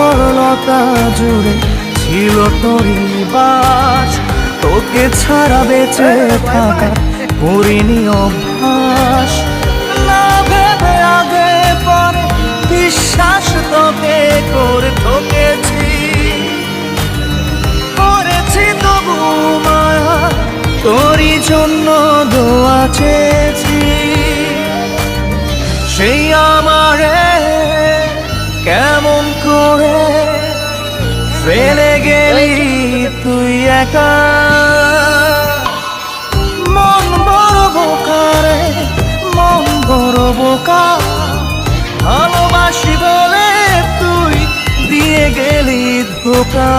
তরলতা জুড়ে ছিল তোরই বাস, তোকে ছাড়া বেঁচে থাকা করিনি অভ্যাস। না ভেবে আগে পরে বিশ্বাস তোকে করে ঠকেছি, করেছি তবু মায়া তোরই জন্য দোয়া চেয়েছি। সেই আমারে কেমন করে ফেলে গেলি তুই একা। মন বড় বোকা রে, মন বড় বোকা, ভালোবাসি বলে তুই দিয়ে গেলি ধোকা।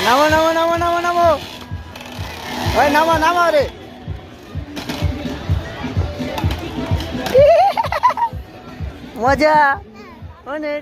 নামো নামো নামো নামো নামো, ওই নামো নামো রে। মজা অনেক।